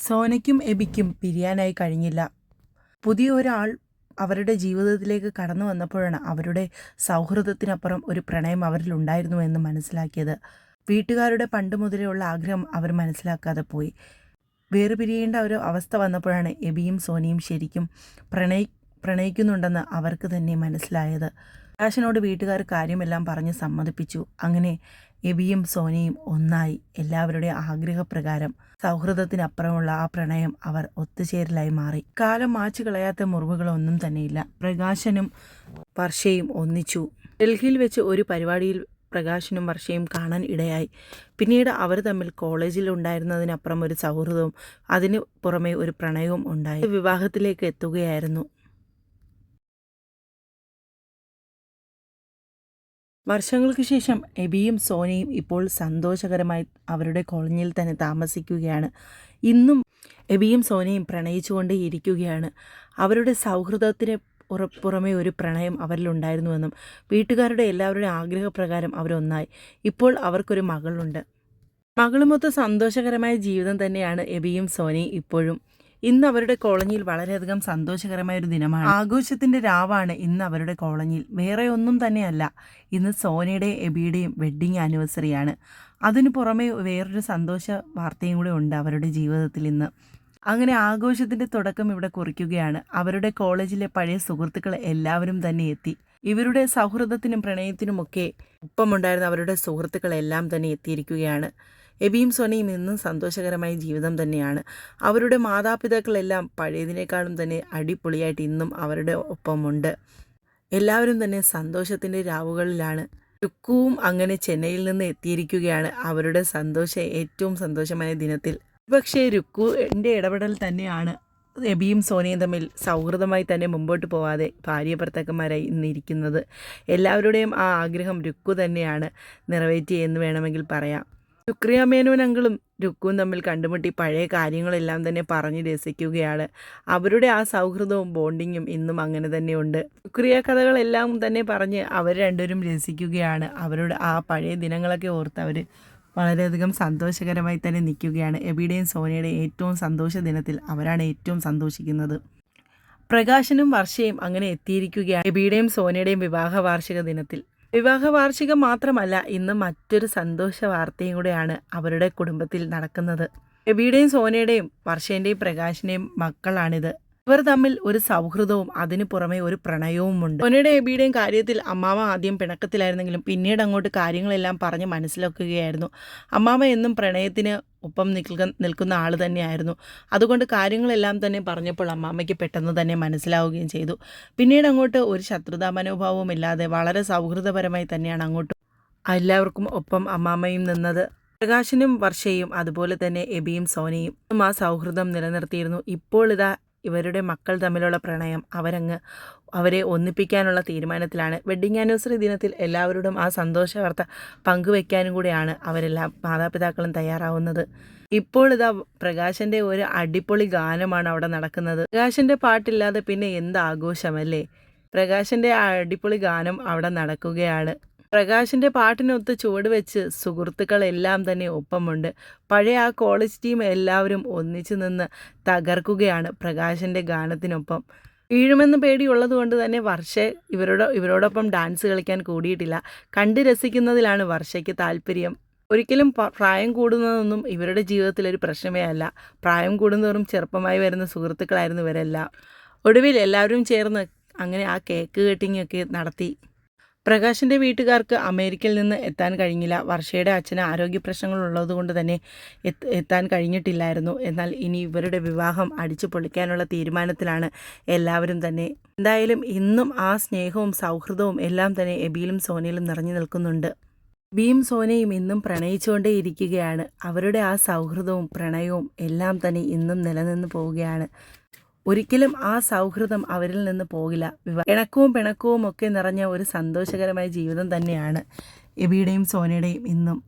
സോനയ്ക്കും എബിക്കും പിരിയാനായി കഴിഞ്ഞില്ല. പുതിയ ഒരാൾ അവരുടെ ജീവിതത്തിലേക്ക് കടന്നു വന്നപ്പോഴാണ് അവരുടെ സൗഹൃദത്തിനപ്പുറം ഒരു പ്രണയം അവരിലുണ്ടായിരുന്നു എന്ന് മനസ്സിലാക്കിയത്. വീട്ടുകാരുടെ പണ്ട് മുതലുള്ള ആഗ്രഹം അവർ മനസ്സിലാക്കാതെ പോയി. വേർപിരിയേണ്ട ഒരു അവസ്ഥ വന്നപ്പോഴാണ് എബിയും സോനയും ശരിക്കും പ്രണയിക്കുന്നുണ്ടെന്ന് അവർക്ക് തന്നെ മനസ്സിലായത്. പ്രകാശനോട് വീട്ടുകാർ കാര്യമെല്ലാം പറഞ്ഞ് സമ്മതിപ്പിച്ചു. അങ്ങനെ എബിയും സോനയും ഒന്നായി. എല്ലാവരുടെയും ആഗ്രഹപ്രകാരം സൗഹൃദത്തിനപ്പുറമുള്ള ആ പ്രണയം അവർ ഒത്തുചേരലായി മാറി. കാലം മാച്ചു കളയാത്ത മുറിവുകളൊന്നും തന്നെയില്ല. പ്രകാശനും വർഷയും ഒന്നിച്ചു. ഡൽഹിയിൽ വെച്ച് ഒരു പരിപാടിയിൽ പ്രകാശനും വർഷയും കാണാൻ ഇടയായി. പിന്നീട് അവർ തമ്മിൽ കോളേജിൽ ഉണ്ടായിരുന്നതിനപ്പുറം ഒരു സൗഹൃദവും അതിനു പുറമെ ഒരു പ്രണയവും ഉണ്ടായി. വിവാഹത്തിലേക്ക് എത്തുകയായിരുന്നു. വർഷങ്ങൾക്ക് ശേഷം എബിയും സോനയും ഇപ്പോൾ സന്തോഷകരമായി അവരുടെ കോളനിയിൽ തന്നെ താമസിക്കുകയാണ്. ഇന്നും എബിയും സോനയും പ്രണയിച്ചുകൊണ്ടേയിരിക്കുകയാണ്. അവരുടെ സൗഹൃദത്തിന് പുറമെ ഒരു പ്രണയം അവരിലുണ്ടായിരുന്നുവെന്നും വീട്ടുകാരുടെ എല്ലാവരുടെയും ആഗ്രഹപ്രകാരം അവരൊന്നായി. ഇപ്പോൾ അവർക്കൊരു മകളുണ്ട്. മകളുമൊത്ത് സന്തോഷകരമായ ജീവിതം തന്നെയാണ് എബിയും സോനയും ഇപ്പോഴും. ഇന്ന് അവരുടെ കോളനിയിൽ വളരെയധികം സന്തോഷകരമായ ഒരു ദിനമാണ്. ആഘോഷത്തിൻ്റെ രാവാണ് ഇന്ന് അവരുടെ കോളനിയിൽ. വേറെ ഒന്നും തന്നെയല്ല, ഇന്ന് സോനയുടെയും എബിയുടെയും വെഡ്ഡിങ് ആനിവേഴ്സറിയാണ്. അതിനു പുറമെ വേറൊരു സന്തോഷ വാർത്തയും കൂടെ ഉണ്ട് അവരുടെ ജീവിതത്തിൽ ഇന്ന്. അങ്ങനെ ആഘോഷത്തിൻ്റെ തുടക്കം ഇവിടെ കുറിക്കുകയാണ്. അവരുടെ കോളേജിലെ പഴയ സുഹൃത്തുക്കൾ എല്ലാവരും തന്നെ എത്തി. ഇവരുടെ സൗഹൃദത്തിനും പ്രണയത്തിനുമൊക്കെ ഒപ്പമുണ്ടായിരുന്ന അവരുടെ സുഹൃത്തുക്കളെല്ലാം തന്നെ എത്തിയിരിക്കുകയാണ്. എബിയും സോനയും ഇന്നും സന്തോഷകരമായ ജീവിതം തന്നെയാണ്. അവരുടെ മാതാപിതാക്കളെല്ലാം പഴയതിനേക്കാളും തന്നെ അടിപൊളിയായിട്ട് ഇന്നും അവരുടെ ഒപ്പമുണ്ട്. എല്ലാവരും തന്നെ സന്തോഷത്തിൻ്റെ രാവുകളിലാണ്. രുക്കുവും അങ്ങനെ ചെന്നൈയിൽ നിന്ന് എത്തിയിരിക്കുകയാണ് അവരുടെ ഏറ്റവും സന്തോഷമായ ദിനത്തിൽ. പക്ഷേ രുക്കുവിൻ്റെ ഇടപെടൽ തന്നെയാണ് എബിയും സോനയും തമ്മിൽ സൗഹൃദമായി തന്നെ മുമ്പോട്ട് പോവാതെ ഭാര്യ-ഭർത്താക്കന്മാരായി ഇന്നിരിക്കുന്നത്. എല്ലാവരുടെയും ആ ആഗ്രഹം രുക്കു തന്നെയാണ് നിറവേറ്റിയെന്ന് വേണമെങ്കിൽ പറയാം. ശുക്രിയ മേനോൻ അങ്കിളും രുക്കുവും തമ്മിൽ കണ്ടുമുട്ടി പഴയ കാര്യങ്ങളെല്ലാം തന്നെ പറഞ്ഞ് രസിക്കുകയാണ്. അവരുടെ ആ സൗഹൃദവും ബോണ്ടിങ്ങും ഇന്നും അങ്ങനെ തന്നെയുണ്ട്. ശുക്രിയ കഥകളെല്ലാം തന്നെ പറഞ്ഞ് അവർ രണ്ടുപേരും രസിക്കുകയാണ്. അവരുടെ ആ പഴയ ദിനങ്ങളൊക്കെ ഓർത്ത് അവർ വളരെയധികം സന്തോഷകരമായി തന്നെ നിൽക്കുകയാണ്. എബിയുടെയും സോനയുടെയും ഏറ്റവും സന്തോഷ ദിനത്തിൽ അവരാണ് ഏറ്റവും സന്തോഷിക്കുന്നത്. പ്രകാശനും വർഷയും അങ്ങനെ എത്തിയിരിക്കുകയാണ് എബിയുടെയും സോനയുടെയും വിവാഹ വാർഷിക ദിനത്തിൽ. വിവാഹ വാർഷികം മാത്രമല്ല, ഇന്ന് മറ്റൊരു സന്തോഷ വാർത്തയും കൂടെയാണ് അവരുടെ കുടുംബത്തിൽ നടക്കുന്നത്. എബിയുടെയും സോനയുടെയും വർഷേൻ്റെയും പ്രകാശിൻ്റെയും മക്കളാണിത്. ഇവർ തമ്മിൽ ഒരു സൗഹൃദവും അതിനു പുറമെ ഒരു പ്രണയവും ഉണ്ട്. സോനയുടെ എബിയുടെയും കാര്യത്തിൽ അമ്മാമ ആദ്യം പിണക്കത്തിലായിരുന്നെങ്കിലും പിന്നീട് അങ്ങോട്ട് കാര്യങ്ങളെല്ലാം പറഞ്ഞ് മനസ്സിലാക്കുകയായിരുന്നു. അമ്മാമ എന്നും പ്രണയത്തിന് ഒപ്പം നിൽക്കുന്ന ആൾ തന്നെയായിരുന്നു. അതുകൊണ്ട് കാര്യങ്ങളെല്ലാം തന്നെ പറഞ്ഞപ്പോൾ അമ്മാമ്മയ്ക്ക് പെട്ടെന്ന് തന്നെ മനസ്സിലാവുകയും ചെയ്തു. പിന്നീട് അങ്ങോട്ട് ഒരു ശത്രുതാ മനോഭാവവും ഇല്ലാതെ വളരെ സൗഹൃദപരമായി തന്നെയാണ് അങ്ങോട്ട് എല്ലാവർക്കും ഒപ്പം അമ്മാമ്മയും നിന്നത്. പ്രകാശനും വർഷയും അതുപോലെ തന്നെ എബിയും സോനയും ആ സൗഹൃദം നിലനിർത്തിയിരുന്നു. ഇപ്പോൾ ഇതാ ഇവരുടെ മക്കൾ തമ്മിലുള്ള പ്രണയം അവരെ ഒന്നിപ്പിക്കാനുള്ള തീരുമാനത്തിലാണ്. വെഡ്ഡിങ് ആനിവേഴ്സറി ദിനത്തിൽ എല്ലാവരോടും ആ സന്തോഷ വാർത്ത പങ്കുവയ്ക്കാനും കൂടെയാണ് അവരെല്ലാം മാതാപിതാക്കളും തയ്യാറാവുന്നത്. ഇപ്പോൾ ഇതാ പ്രകാശൻ്റെ ഒരു അടിപൊളി ഗാനമാണ് അവിടെ നടക്കുന്നത്. പ്രകാശൻ്റെ പാട്ടില്ലാതെ പിന്നെ എന്ത് ആഘോഷമല്ലേ. പ്രകാശൻ്റെ ആ അടിപൊളി ഗാനം അവിടെ നടക്കുകയാണ്. പ്രകാശിൻ്റെ പാട്ടിനൊത്ത് ചുവട് വെച്ച് സുഹൃത്തുക്കളെല്ലാം തന്നെ ഒപ്പമുണ്ട്. പഴയ ആ കോളേജ് ടീം എല്ലാവരും ഒന്നിച്ചു നിന്ന് തകർക്കുകയാണ് പ്രകാശിൻ്റെ ഗാനത്തിനൊപ്പം. വീഴുമെന്ന് പേടിയുള്ളത് കൊണ്ട് തന്നെ വർഷ ഇവരോടൊപ്പം ഡാൻസ് കളിക്കാൻ കൂടിയിട്ടില്ല. കണ്ട് രസിക്കുന്നതിലാണ് വർഷയ്ക്ക് താല്പര്യം. ഒരിക്കലും പ്രായം കൂടുന്നതൊന്നും ഇവരുടെ ജീവിതത്തിലൊരു പ്രശ്നമേ അല്ല. പ്രായം കൂടുന്നതോറും ചെറുപ്പമായി വരുന്ന സുഹൃത്തുക്കളായിരുന്നു ഇവരെല്ലാം. ഒടുവിൽ എല്ലാവരും ചേർന്ന് അങ്ങനെ ആ കേക്ക് കട്ടിങ്ങൊക്കെ നടത്തി. പ്രകാശിൻ്റെ വീട്ടുകാർക്ക് അമേരിക്കയിൽ നിന്ന് എത്താൻ കഴിഞ്ഞില്ല. വർഷയുടെ അച്ഛന് ആരോഗ്യ പ്രശ്നങ്ങൾ ഉള്ളതുകൊണ്ട് തന്നെ എത്താൻ കഴിഞ്ഞിട്ടില്ലായിരുന്നു. എന്നാൽ ഇനി ഇവരുടെ വിവാഹം അടിച്ചു പൊളിക്കാനുള്ള തീരുമാനത്തിലാണ് എല്ലാവരും തന്നെ. എന്തായാലും ഇന്നും ആ സ്നേഹവും സൗഹൃദവും എല്ലാം തന്നെ എബിയിലും സോനയിലും നിറഞ്ഞു നിൽക്കുന്നുണ്ട്. എബിയും സോനയും ഇന്നും പ്രണയിച്ചുകൊണ്ടേ ഇരിക്കുകയാണ്. അവരുടെ ആ സൗഹൃദവും പ്രണയവും എല്ലാം തന്നെ ഇന്നും നിലനിന്ന് പോവുകയാണ്. ഒരിക്കലും ആ സൗഹൃദം അവരിൽ നിന്ന് പോകില്ല. ഇണക്കവും പിണക്കവും ഒക്കെ നിറഞ്ഞ ഒരു സന്തോഷകരമായ ജീവിതം തന്നെയാണ് എബിയുടെയും സോനയുടെയും ഇന്നും.